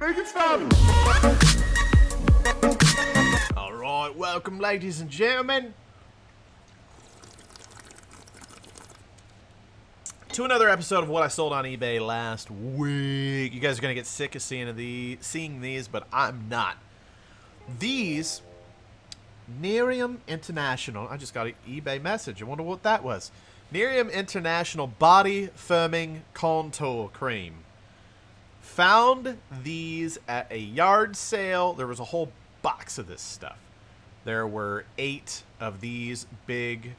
Make it stop! Alright, welcome ladies and gentlemen to another episode of what I sold on eBay last week. You guys are going to get sick of seeing these, but I'm not. These, Nerium International, I just got an eBay message. I wonder what that was. Nerium International Body Firming Contour Cream. Found these at a yard sale. There was a whole box of this stuff. There were 8 of these big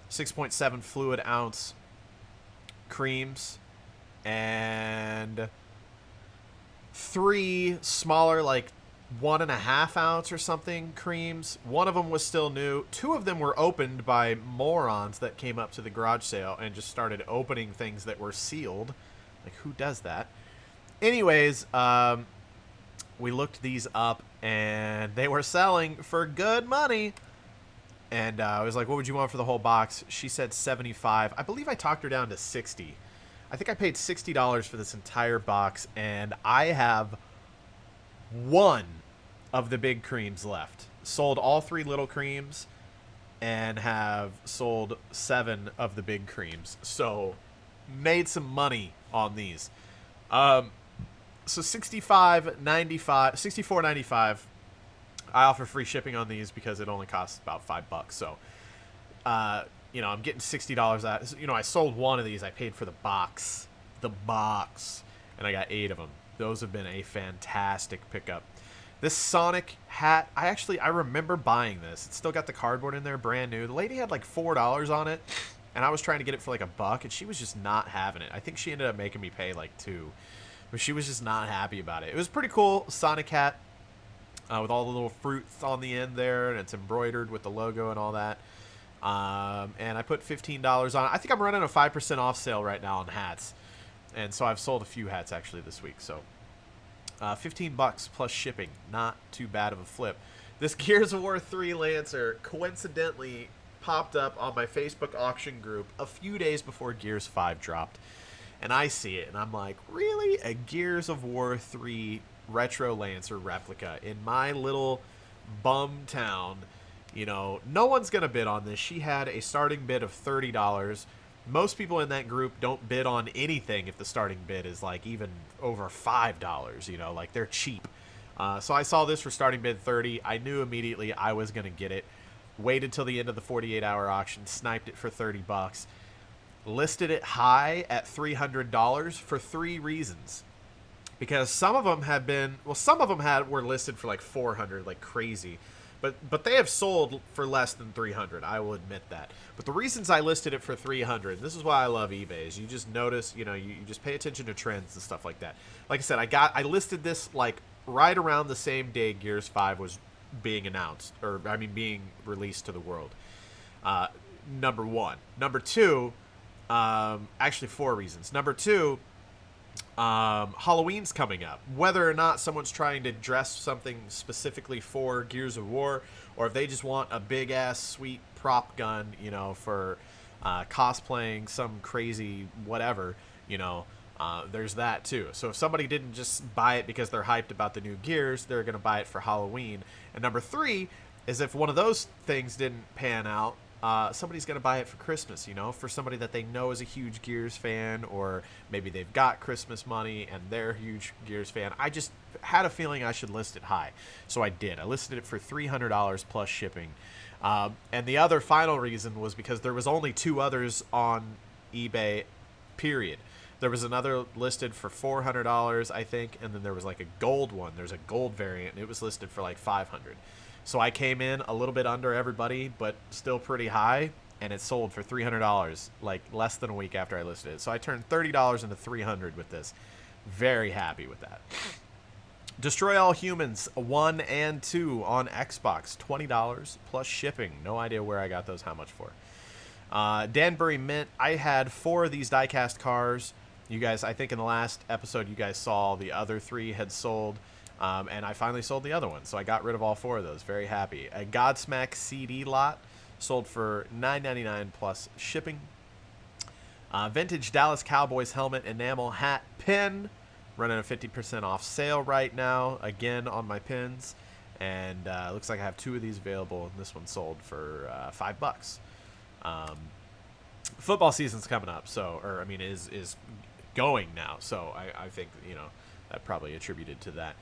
6.7 fluid ounce creams and 3 smaller, like 1.5 ounce or something creams. One of them was still new. 2 of them were opened by morons that came up to the garage sale and just started opening things that were sealed. Like, who does that? Anyways, we looked these up and they were selling for good money. And I was like, what would you want for the whole box? She said $75. I believe I talked her down to $60. I think I paid $60 for this entire box, and I have 1 of the big creams left. Sold all 3 little creams and have sold 7 of the big creams. So made some money on these. So $64.95. I offer free shipping on these because it only costs about $5. So, you know, I'm getting $60 out. You know, I sold 1 of these. I paid for the box, and I got 8 of them. Those have been a fantastic pickup. This Sonic hat, I remember buying this. It's still got the cardboard in there, brand new. The lady had like $4 on it, and I was trying to get it for like $1, and she was just not having it. I think she ended up making me pay like $2, but she was just not happy about it. It was pretty cool Sonic hat. With all the little fruits on the end there, and it's embroidered with the logo and all that. And I put $15 on it. I think I'm running a 5% off sale right now on hats. And so I've sold a few hats actually this week. So $15 plus shipping. Not too bad of a flip. This Gears of War 3 Lancer coincidentally popped up on my Facebook auction group a few days before Gears 5 dropped. And I see it, and I'm like, really? A Gears of War 3 Retro Lancer replica in my little bum town? You know, no one's gonna bid on this. She had a starting bid of $30. Most people in that group don't bid on anything if the starting bid is like even over $5. You know, like they're cheap. So I saw this for starting bid $30. I knew immediately I was gonna get it. Waited till the end of the 48-hour auction, sniped it for $30. Listed it high at $300 for 3 reasons. Because some of them were listed for like $400, like crazy, but they have sold for less than $300. I will admit that. But the reasons I listed it for $300, this is why I love eBay, is you just notice, you know, you just pay attention to trends and stuff like that. Like I said, I listed this like right around the same day Gears 5 was being announced, or I mean being released to the world. Number 1. Number 2, actually 4 reasons. Number 2. Halloween's coming up. Whether or not someone's trying to dress something specifically for Gears of War, or if they just want a big ass sweet prop gun, you know, for cosplaying some crazy whatever, you know, there's that too. So if somebody didn't just buy it because they're hyped about the new Gears, they're gonna buy it for Halloween. And number 3 is if one of those things didn't pan out, somebody's going to buy it for Christmas, you know, for somebody that they know is a huge Gears fan, or maybe they've got Christmas money and they're a huge Gears fan. I just had a feeling I should list it high. So I did. I listed it for $300 plus shipping. And the other final reason was because there was only 2 others on eBay, period. There was another listed for $400, I think, and then there was like a gold one. There's a gold variant, and it was listed for like $500. So I came in a little bit under everybody, but still pretty high, and it sold for $300, like less than a week after I listed it. So I turned $30 into $300 with this. Very happy with that. Destroy All Humans 1 and 2 on Xbox, $20 plus shipping. No idea where I got those, how much for. Danbury Mint, I had 4 of these diecast cars. You guys, I think in the last episode, you guys saw the other 3 had sold. And I finally sold the other one, so I got rid of all 4 of those. Very happy. A Godsmack CD lot sold for $9.99 plus shipping. Vintage Dallas Cowboys helmet, Enamel Hatpin, Running a 50% off sale right now, again, on my pins. And looks like I have 2 of these available, and this one sold for $5. Football season's coming up, so, or I mean, is going now, so I think, you know, that probably attributed to that.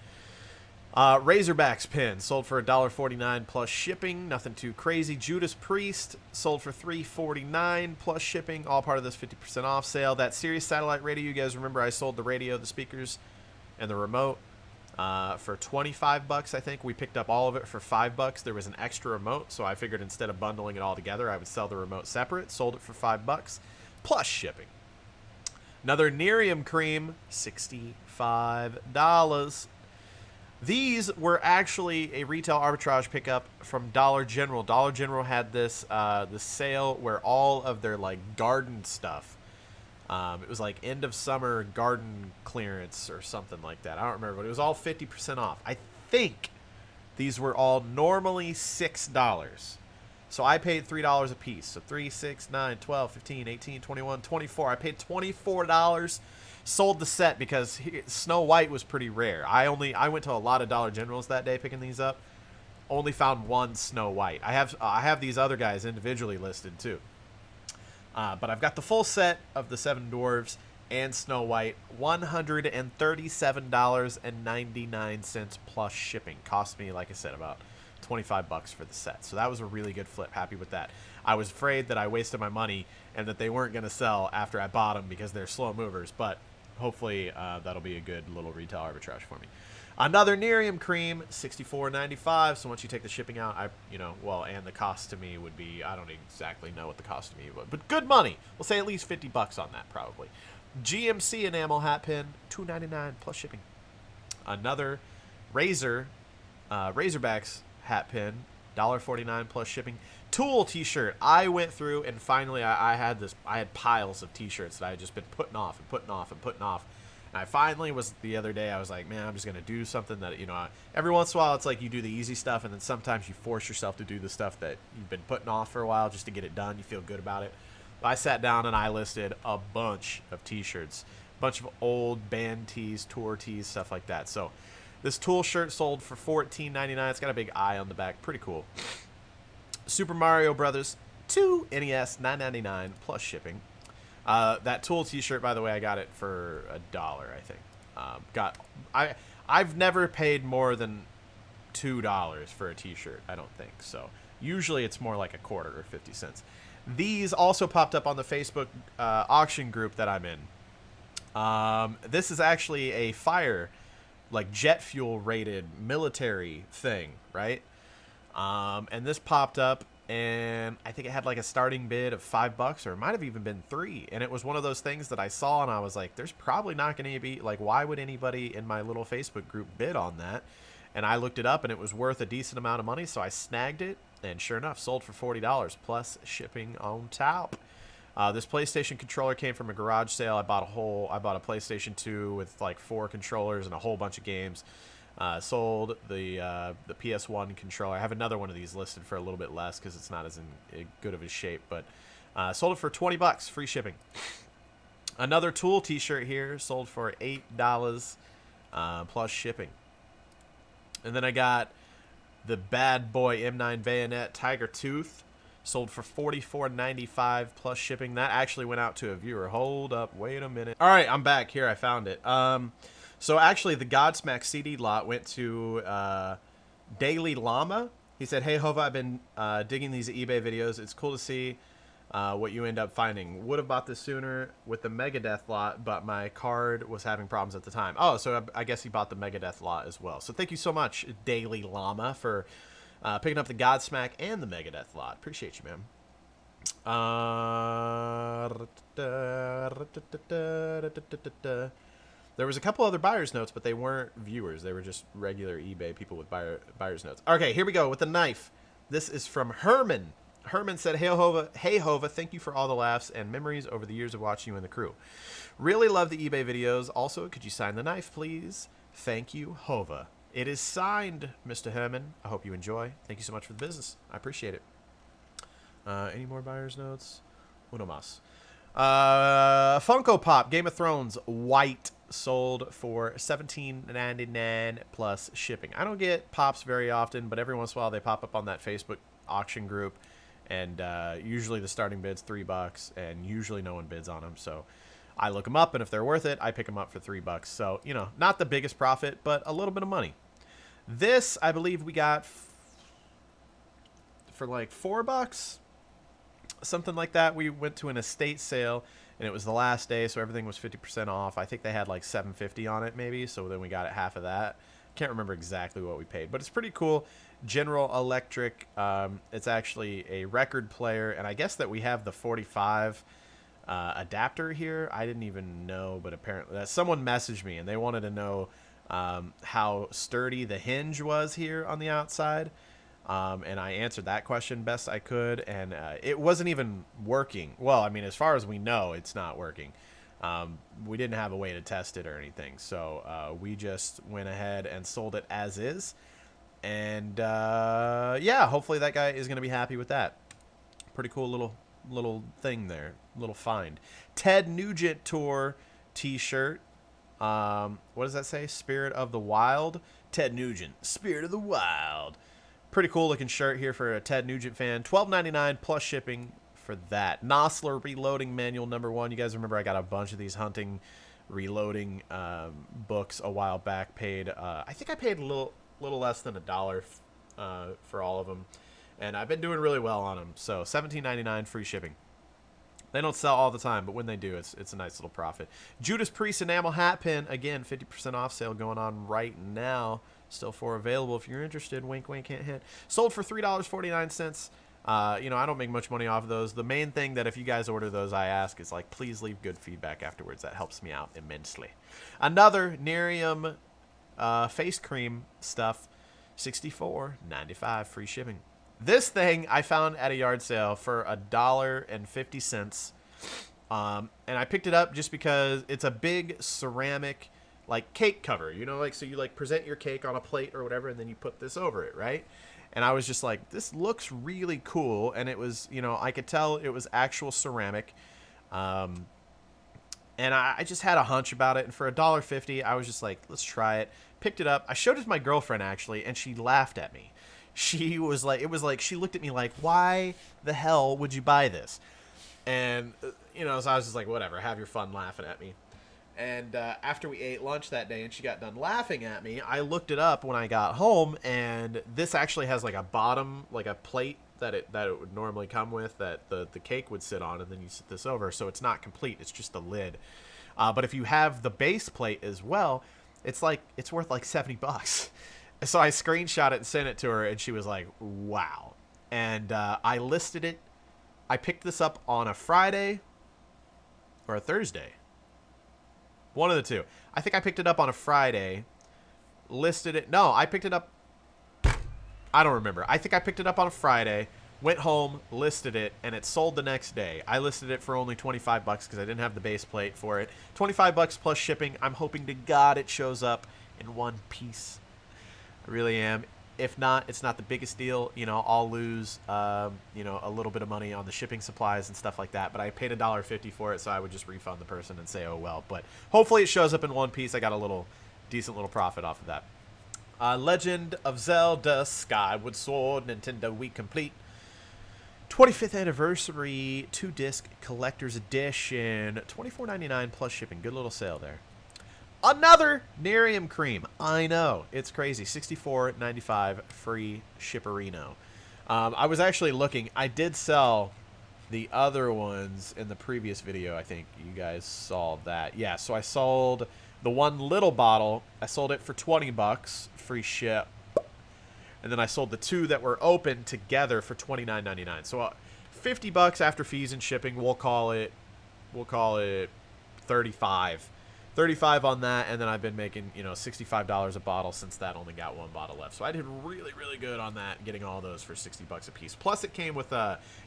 Razorbacks pin sold for $1.49 plus shipping. Nothing too crazy. Judas Priest sold for $3.49 plus shipping. All part of this 50% off sale. That Sirius satellite radio, you guys remember I sold the radio, the speakers, and the remote for $25. I think we picked up all of it for $5. There was an extra remote, so I figured instead of bundling it all together, I would sell the remote separate. Sold it for $5 plus shipping. Another Nerium cream, $65. These were actually a retail arbitrage pickup from Dollar General. Dollar General had this the sale where all of their like garden stuff. It was like end of summer garden clearance or something like that. I don't remember, but it was all 50% off. I think these were all normally $6. So I paid $3 a piece. So 3, 6, 9, 12, 15, 18, 21, 24. I paid $24. Sold the set because Snow White was pretty rare. I went to a lot of Dollar Generals that day picking these up. Only found one Snow White. I have these other guys individually listed too. But I've got the full set of the 7 Dwarves and Snow White. $137.99 plus shipping. Cost me, like I said, about $25 for the set. So that was a really good flip. Happy with that. I was afraid that I wasted my money and that they weren't going to sell after I bought them because they're slow movers, but hopefully that'll be a good little retail arbitrage for me. Another Nerium cream, $64.95. So once you take the shipping out, and the cost to me would be, I don't exactly know what the cost to me would, but good money. We'll say at least $50 on that probably. GMC Enamel Hatpin, $2.99 plus shipping. Another Razorbacks Hatpin, $1.49 plus shipping. Tool T-shirt. I went through and finally I had piles of T-shirts that I had just been putting off. And I finally was the other day. I was like, man, I'm just gonna do something that every once in a while it's like you do the easy stuff, and then sometimes you force yourself to do the stuff that you've been putting off for a while just to get it done. You feel good about it. I sat down and I listed a bunch of T-shirts, a bunch of old band tees, tour tees, stuff like that. So this Tool shirt sold for $14.99. It's got a big eye on the back. Pretty cool. Super Mario Brothers 2 NES, $9.99 plus shipping. That Tool T-shirt, by the way, I got it for $1, I think. I've never paid more than $2 for a T-shirt, I don't think. So usually it's more like a quarter or 50 cents. These also popped up on the Facebook auction group that I'm in. This is actually a fire, like jet fuel rated military thing, right? And this popped up, and I think it had like a starting bid of $5, or it might have even been $3. And it was one of those things that I saw, and I was like, there's probably not going to be, like, why would anybody in my little Facebook group bid on that? And I looked it up, and it was worth a decent amount of money, so I snagged it, and sure enough, sold for $40 plus shipping on top. This PlayStation controller came from a garage sale. I bought a PlayStation 2 with like 4 controllers and a whole bunch of games. Sold the PS1 controller. I have another one of these listed for a little bit less because it's not as in good of a shape, but sold it for $20, free shipping. Another Tool T-shirt here, sold for $8 plus shipping. And then I got the Bad Boy M9 Bayonet Tiger Tooth, sold for $44.95 plus shipping. That actually went out to a viewer. Hold up, wait a minute. All right, I'm back here. I found it. So actually, the Godsmack CD lot went to Daily Llama. He said, "Hey Hova, I've been digging these eBay videos. It's cool to see what you end up finding. Would have bought this sooner with the Megadeth lot, but my card was having problems at the time." Oh, so I guess he bought the Megadeth lot as well. So thank you so much, Daily Llama, for picking up the Godsmack and the Megadeth lot. Appreciate you, man. There was a couple other buyer's notes, but they weren't viewers. They were just regular eBay people with buyer's notes. Okay, here we go with the knife. This is from Herman. Herman said, "Hey Hova, thank you for all the laughs and memories over the years of watching you and the crew. Really love the eBay videos. Also, could you sign the knife, please? Thank you, Hova." It is signed, Mr. Herman. I hope you enjoy. Thank you so much for the business. I appreciate it. Any more buyer's notes? Uno mas. Funko Pop, Game of Thrones, white sold for $17.99 plus shipping. I don't get pops very often, but every once in a while they pop up on that Facebook auction group, and usually the starting bid's $3, and usually no one bids on them. So I look them up, and if they're worth it, I pick them up for $3. So, you know, not the biggest profit, but a little bit of money. This, I believe we got for like $4, something like that. We went to an estate sale, and it was the last day, so everything was 50% off. I think they had like $7.50 on it, maybe. So then we got it half of that. Can't remember exactly what we paid, but it's pretty cool. General Electric. It's actually a record player, and I guess that we have the 45 adapter here. I didn't even know, but apparently someone messaged me, and they wanted to know how sturdy the hinge was here on the outside. And I answered that question best I could, and it wasn't even working. Well, I mean, as far as we know, it's not working. We didn't have a way to test it or anything, so we just went ahead and sold it as is. And yeah, hopefully that guy is going to be happy with that. Pretty cool little thing there, little find. Ted Nugent Tour T-shirt. What does that say? Spirit of the Wild. Ted Nugent, Spirit of the Wild. Pretty cool looking shirt here for a Ted Nugent fan. $12.99 plus shipping for that. Nosler Reloading Manual #1. You guys remember I got a bunch of these hunting reloading books a while back. Paid I think I paid a little less than $1 for all of them, and I've been doing really well on them. So $17.99 free shipping. They don't sell all the time, but when they do, it's a nice little profit. Judas Priest Enamel Hatpin, again, 50% off sale going on right now. Still 4 available if you're interested. Wink, wink, hint, hint. Sold for $3.49. You know, I don't make much money off of those. The main thing that if you guys order those, I ask is, like, please leave good feedback afterwards. That helps me out immensely. Another Nerium face cream stuff, $64.95 free shipping. This thing I found at a yard sale for $1.50. And I picked it up just because it's a big ceramic, like, cake cover, you know, like, so you, like, present your cake on a plate or whatever, and then you put this over it, right? And I was just like, this looks really cool. And it was, you know, I could tell it was actual ceramic. And I just had a hunch about it. And for $1.50, I was just like, let's try it. Picked it up. I showed it to my girlfriend, actually, and she laughed at me. She was like, it was like, she looked at me like, why the hell would you buy this? And, you know, so I was just like, whatever, have your fun laughing at me. And after we ate lunch that day and she got done laughing at me, I looked it up when I got home, and this actually has like a bottom, like a plate that it would normally come with that the cake would sit on, and then you sit this over. So it's not complete. It's just the lid. But if you have the base plate as well, it's worth like $70. So I screenshot it and sent it to her, and she was like, wow. And I listed it. I picked this up on a Friday or a Thursday. One of the two. I think I picked it up on a Friday. Listed it. No, I picked it up. I don't remember. I think I picked it up on a Friday. Went home, listed it, and it sold the next day. I listed it for only $25 because I didn't have the base plate for it. $25 plus shipping. I'm hoping to God it shows up in one piece. I really am. If not, it's not the biggest deal. You know, I'll lose, you know, a little bit of money on the shipping supplies and stuff like that. But I paid $1.50 for it, so I would just refund the person and say, oh, well. But hopefully it shows up in one piece. I got a decent little profit off of that. Legend of Zelda Skyward Sword Nintendo Wii Complete. 25th Anniversary 2-disc Collector's Edition. $24.99 plus shipping. Good little sale there. Another Nerium cream. I know. It's crazy. $64.95 free shipperino. I was actually looking. I did sell the other ones in the previous video. I think you guys saw that. Yeah, so I sold the one little bottle. I sold it for $20, free ship. And then I sold the two that were open together for $29.99. So $50 after fees and shipping. We'll call it 35. 35 on that, and then I've been making, you know, $65 a bottle since that only got one bottle left. So I did really, really good on that, getting all those for $60 a piece. Plus, it came with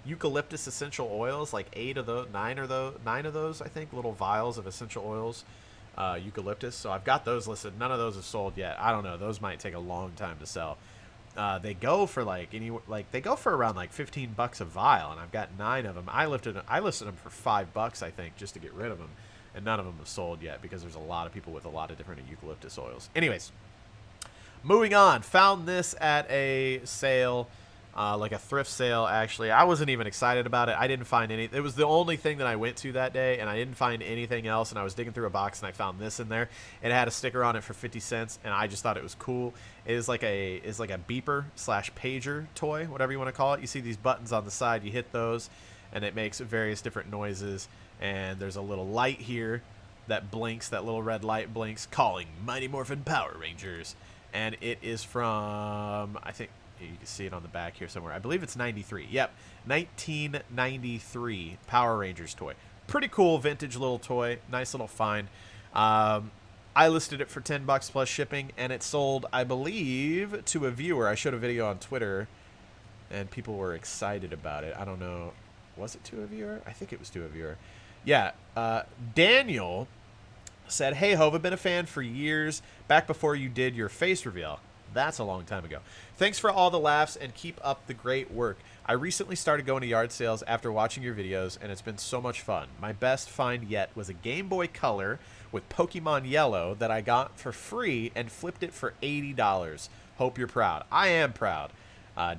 eucalyptus essential oils, like 9 of those, I think, little vials of essential oils, eucalyptus. So I've got those listed. None of those have sold yet. I don't know. Those might take a long time to sell. They go for they go for around like $15 a vial, and I've got 9 of them. I listed them for $5, I think, just to get rid of them. and none of them have sold yet because there's a lot of people with a lot of different eucalyptus oils. Anyways, moving on. Found this at a sale, like a thrift sale, actually. I wasn't even excited about it. I didn't find any. It was the only thing that I went to that day, and I didn't find anything else, and I was digging through a box, and I found this in there. It had a sticker on it for 50 cents, and I just thought it was cool. It is like a beeper / pager toy, whatever you want to call it. You see these buttons on the side. You hit those, and it makes various different noises, and there's a little light here that blinks. That little red light blinks, calling Mighty Morphin Power Rangers. And it is from, I think, you can see it on the back here somewhere. I believe it's 93. Yep, 1993 Power Rangers toy. Pretty cool vintage little toy. Nice little find. I listed it for $10 plus shipping, and it sold, I believe, to a viewer. I showed a video on Twitter, and people were excited about it. I don't know. Was it to a viewer? I think it was to a viewer. Yeah, Daniel said, "Hey, Hove, I've been a fan for years, back before you did your face reveal." That's a long time ago. "Thanks for all the laughs and keep up the great work. I recently started going to yard sales after watching your videos, and it's been so much fun. My best find yet was a Game Boy Color with Pokemon Yellow that I got for free and flipped it for $80. Hope you're proud." I am proud,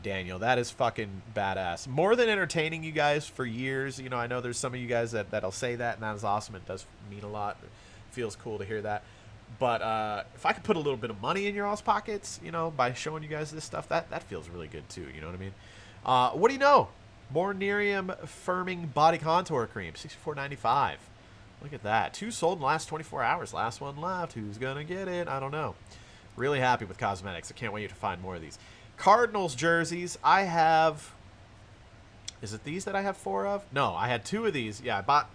Daniel. That is fucking badass. More than entertaining you guys for years. You know, I know there's some of you guys that'll say that, and that is awesome. It does mean a lot. It feels cool to hear that. But if I could put a little bit of money in your all's pockets, you know, by showing you guys this stuff, that feels really good too. You know what I mean? What do you know? More Nerium Firming Body Contour Cream, $64.95. Look at that. 2 sold in the last 24 hours. Last one left. Who's going to get it? I don't know. Really happy with cosmetics. I can't wait to find more of these. Cardinals jerseys. I have... Is it these that I have 4 of? No, I had 2 of these. Yeah, I bought...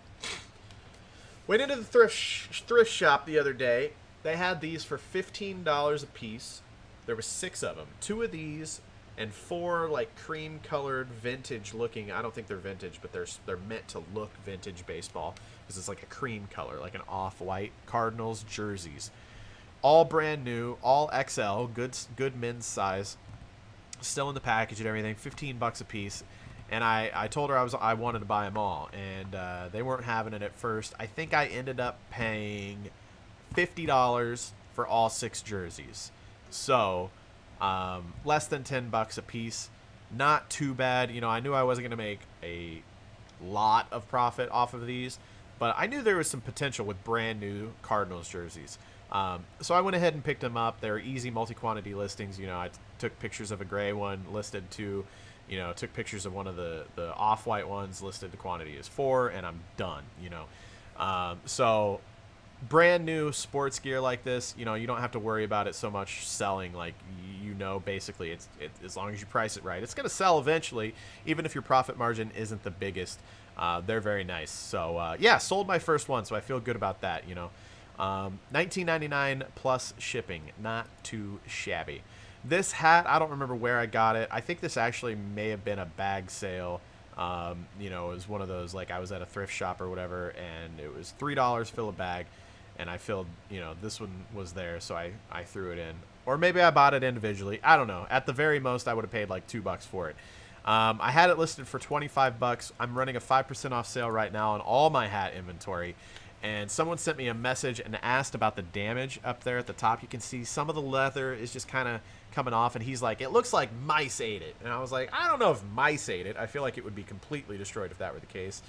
Went into the thrift shop the other day. They had these for $15 a piece. There were 6 of them. 2 of these and 4 like cream colored vintage looking. I don't think they're vintage, but they're meant to look vintage baseball because it's like a cream color, like an off-white Cardinals jerseys. All brand new, all XL, good men's size. Still in the package and everything. $15 a piece. And I told her I wanted to buy them all, and they weren't having it at first. I think I ended up paying $50 for all 6 jerseys. So less than $10 a piece. Not too bad. You know, I knew I wasn't going to make a lot of profit off of these, but I knew there was some potential with brand new Cardinals jerseys. So I went ahead and picked them up. They're easy multi-quantity listings. You know, I took pictures of a gray one, listed 2. You know, took pictures of one of the off-white ones, listed the quantity as 4, and I'm done, you know. So brand new sports gear like this, you know, you don't have to worry about it so much selling. Like, you know, basically it's as long as you price it right, it's going to sell eventually, even if your profit margin isn't the biggest. They're very nice. So yeah, sold my first one, so I feel good about that, you know. $19.99 plus shipping, not too shabby. This hat, I don't remember where I got it. I think this actually may have been a bag sale. You know, it was one of those, like, I was at a thrift shop or whatever, and it was $3, fill a bag, and I filled, you know, this one was there, so I threw it in. Or maybe I bought it individually. I don't know. At the very most, I would have paid like $2 for it. I had it listed for $25. I'm running a 5% off sale right now on all my hat inventory. And someone sent me a message and asked about the damage up there at the top. You can see some of the leather is just kind of coming off, and he's like, "It looks like mice ate it." And I was like, I don't know if mice ate it. I feel like it would be completely destroyed if that were the case.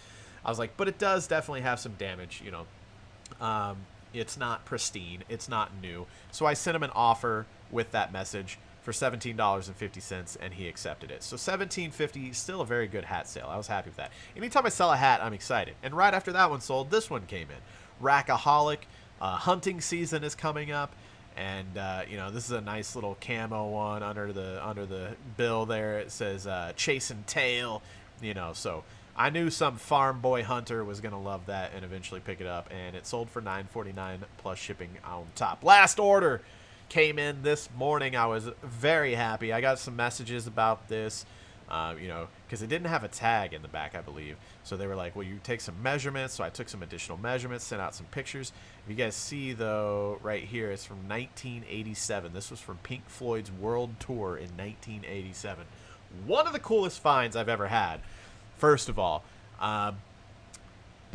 I was like, but it does definitely have some damage, you know. It's not pristine. It's not new. So I sent him an offer with that message for $17.50, and he accepted it. So $17.50, still a very good hat sale. I was happy with that. Anytime I sell a hat, I'm excited. And right after that one sold, this one came in. Rackaholic. Hunting season is coming up, and you know, this is a nice little camo one under the bill there. It says Chase and Tail, you know. So I knew some farm boy hunter was gonna love that and eventually pick it up, and it sold for $9.49 plus shipping on top. Last order came in this morning. I was very happy. I got some messages about this, you know, because it didn't have a tag in the back, I believe. So they were like, well, you take some measurements. So I took some additional measurements, sent out some pictures. If you guys see, though, right here, it's from 1987. This was from Pink Floyd's World Tour in 1987. One of the coolest finds I've ever had, first of all.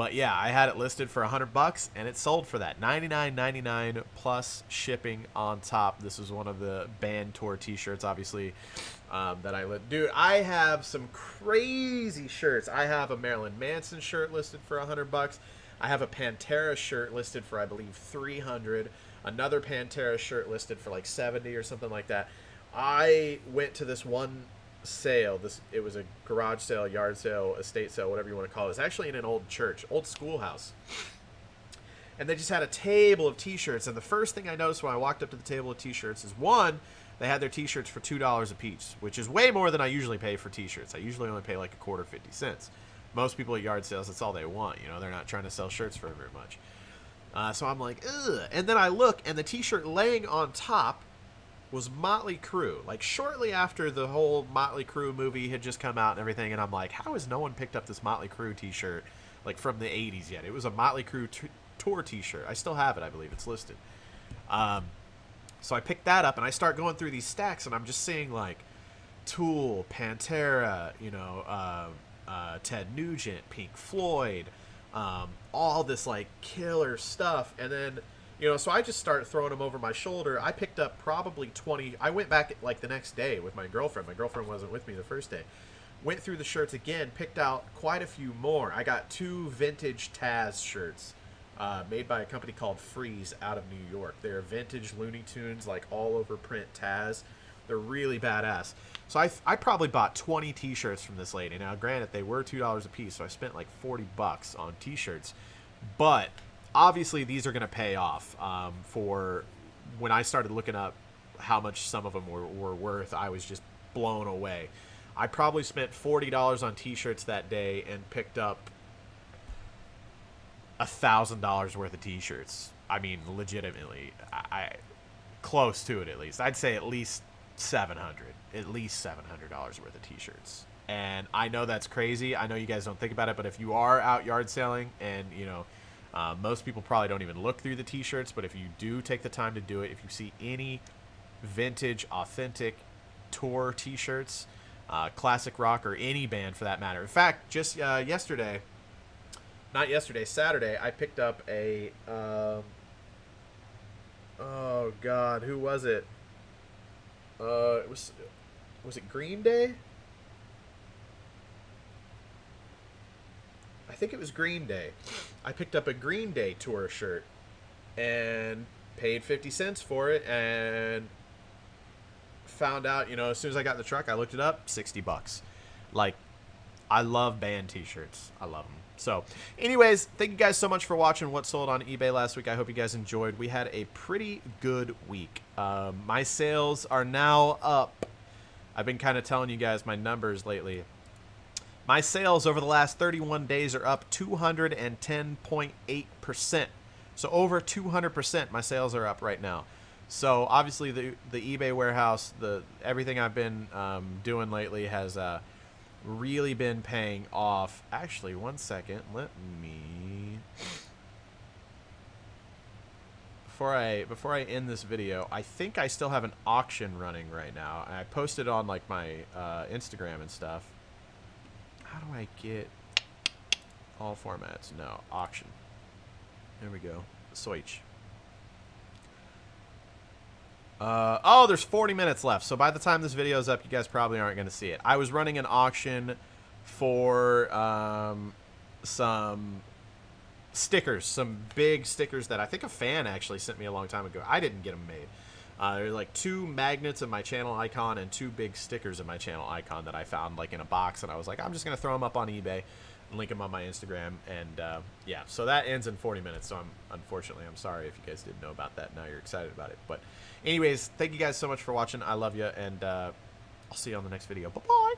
But yeah, I had it listed for $100 and it sold for that $99.99 plus shipping on top. This was one of the band tour t-shirts, obviously, that I lit. Dude, I have some crazy shirts. I have a Marilyn Manson shirt listed for $100. I have a Pantera shirt listed for, I believe, $300. Another Pantera shirt listed for like $70 or something like that. I went to this one sale. It was a garage sale, yard sale, estate sale, whatever you want to call it. It's actually in an old church, old schoolhouse. And they just had a table of t-shirts. And the first thing I noticed when I walked up to the table of t-shirts is, one, they had their t-shirts for $2 a piece, which is way more than I usually pay for t-shirts. I usually only pay like a quarter, 50 cents. Most people at yard sales, that's all they want. You know, they're not trying to sell shirts for very much. So I'm like, ugh. And then I look, and the t-shirt laying on top was Motley Crue. Like, shortly after the whole Motley Crue movie had just come out and everything, and I'm like, how has no one picked up this Motley Crue t-shirt, like, from the 80s yet? It was a Motley Crue tour t-shirt. I still have it, I believe. It's listed. So I picked that up, and I start going through these stacks, and I'm just seeing, like, Tool, Pantera, you know, Ted Nugent, Pink Floyd, all this, like, killer stuff. And then, you know, so I just started throwing them over my shoulder. I picked up probably 20. I went back, like, the next day with my girlfriend. My girlfriend wasn't with me the first day. Went through the shirts again, picked out quite a few more. I got 2 vintage Taz shirts made by a company called Freeze out of New York. They're vintage Looney Tunes, like, all over print Taz. They're really badass. So I probably bought 20 t-shirts from this lady. Now, granted, they were $2 a piece, so I spent like $40 on t-shirts. But obviously, these are going to pay off. For when I started looking up how much some of them were worth, I was just blown away. I probably spent $40 on t-shirts that day and picked up $1,000 worth of t-shirts. I mean, legitimately, I close to it at least. I'd say at least $700 worth of t-shirts. And I know that's crazy. I know you guys don't think about it, but if you are out yard selling, and you know, most people probably don't even look through the t-shirts, but if you do take the time to do it, if you see any vintage, authentic tour t-shirts, classic rock, or any band for that matter. In fact, just Saturday, I picked up a oh god, who was it? Was it Green Day? I think it was Green Day. I picked up a Green Day tour shirt and paid 50 cents for it, and found out, you know, as soon as I got in the truck, I looked it up, $60. Like, I love band t-shirts. I love them. So, anyways, thank you guys so much for watching what sold on eBay last week. I hope you guys enjoyed. We had a pretty good week. My sales are now up. I've been kind of telling you guys my numbers lately. My sales over the last 31 days are up 210.8%. So over 200% my sales are up right now. So obviously the eBay warehouse, everything I've been doing lately has really been paying off. Actually, one second, let me, before I end this video, I think I still have an auction running right now. I posted on like my Instagram and stuff. How do I get all formats? No, auction. There we go. Switch. Oh, there's 40 minutes left. So by the time this video is up, you guys probably aren't going to see it. I was running an auction for some stickers, some big stickers that I think a fan actually sent me a long time ago. I didn't get them made. There's like 2 magnets of my channel icon and 2 big stickers of my channel icon that I found like in a box, and I was like, I'm just going to throw them up on eBay and link them on my Instagram. And yeah, so that ends in 40 minutes. So unfortunately, I'm sorry if you guys didn't know about that. Now you're excited about it. But anyways, thank you guys so much for watching. I love you, and I'll see you on the next video. Bye-bye.